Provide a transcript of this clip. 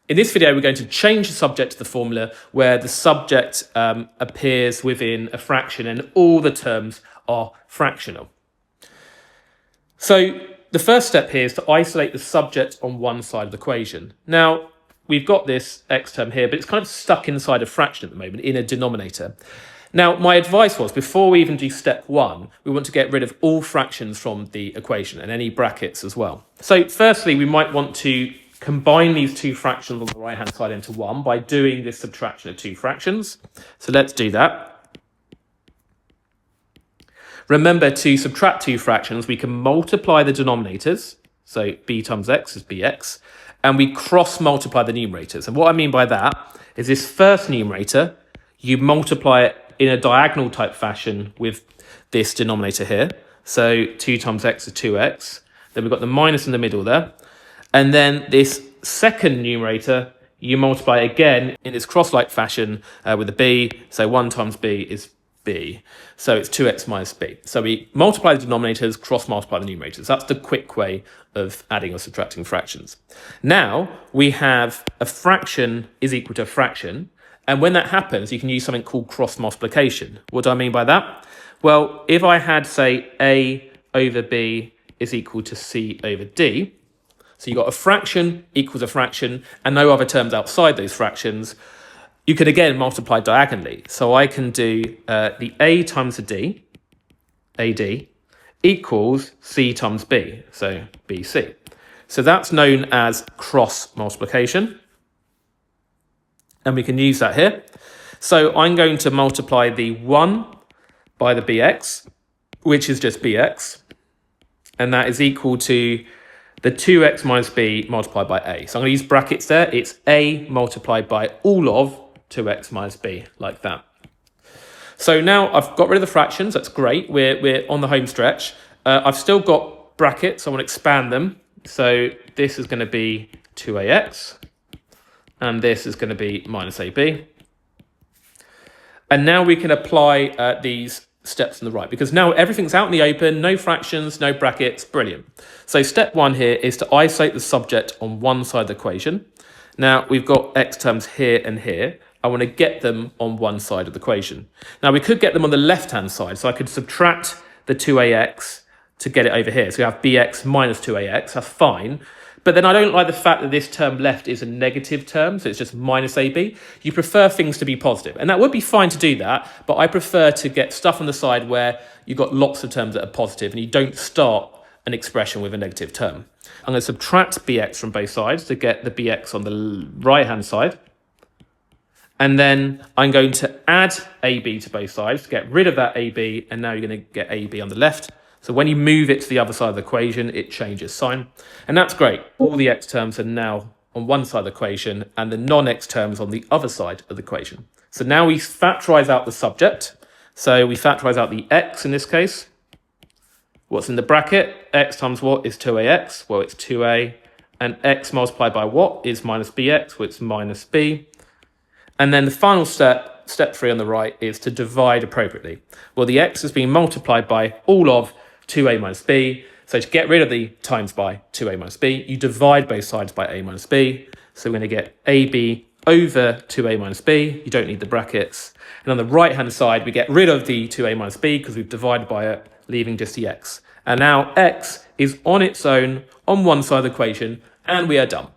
In this video, we're going to change the subject to the formula where the subject appears within a fraction and all the terms are fractional. So the first step here is to isolate the subject on one side of the equation. Now, we've got this x term here, but it's kind of stuck inside a fraction at the moment in a denominator. Now, my advice was, before we even do step one, we want to get rid of all fractions from the equation and any brackets as well. So firstly, we might want to combine these two fractions on the right-hand side into one by doing this subtraction of two fractions. So let's do that. Remember, to subtract two fractions, we can multiply the denominators. So b times x is bx. And we cross-multiply the numerators. And what I mean by that is this first numerator, you multiply it in a diagonal type fashion with this denominator here. So 2 times x is 2x. Then we've got the minus in the middle there. And then this second numerator, you multiply again in this cross-like fashion with a b. So 1 times b is b. So it's 2x minus b. So we multiply the denominators, cross-multiply the numerators. That's the quick way of adding or subtracting fractions. Now we have a fraction is equal to a fraction. And when that happens, you can use something called cross-multiplication. What do I mean by that? Well, if I had, say, a over b is equal to c over d, so you've got a fraction equals a fraction and no other terms outside those fractions, you can again multiply diagonally. So I can do the a times the d, AD, equals c times b, so bc. So that's known as cross multiplication. And we can use that here. So I'm going to multiply the 1 by the bx, which is just bx. And that is equal to the 2x minus b multiplied by a. So I'm going to use brackets there. It's a multiplied by all of 2x minus b, like that. So now I've got rid of the fractions. That's great. We're on the home stretch. I've still got brackets. I want to expand them. So this is going to be 2ax. And this is going to be minus ab. And now we can apply these steps on the right, because now everything's out in the open, no fractions, no brackets, brilliant. So step one here is to isolate the subject on one side of the equation. Now we've got x terms here and here. I want to get them on one side of the equation. Now we could get them on the left-hand side, so I could subtract the 2ax to get it over here. So we have bx minus 2ax, that's fine. But then I don't like the fact that this term left is a negative term, so it's just minus ab. You prefer things to be positive, and that would be fine to do that, but I prefer to get stuff on the side where you've got lots of terms that are positive and you don't start an expression with a negative term. I'm going to subtract bx from both sides to get the bx on the right-hand side. And then I'm going to add ab to both sides to get rid of that ab, and now you're going to get ab on the left. So when you move it to the other side of the equation, it changes sign. And that's great. All the x terms are now on one side of the equation and the non-x terms on the other side of the equation. So now we factorize out the subject. So we factorize out the x in this case. What's in the bracket? X times what is 2ax? Well, it's 2a. And x multiplied by what is minus bx? Well, it's minus b. And then the final step, step 3 on the right, is to divide appropriately. Well, the x is being multiplied by all of 2a minus b. So to get rid of the times by 2a minus b, you divide both sides by a minus b. So we're going to get ab over 2a minus b. You don't need the brackets. And on the right-hand side, we get rid of the 2a minus b because we've divided by it, leaving just the x. And now x is on its own on one side of the equation, and we are done.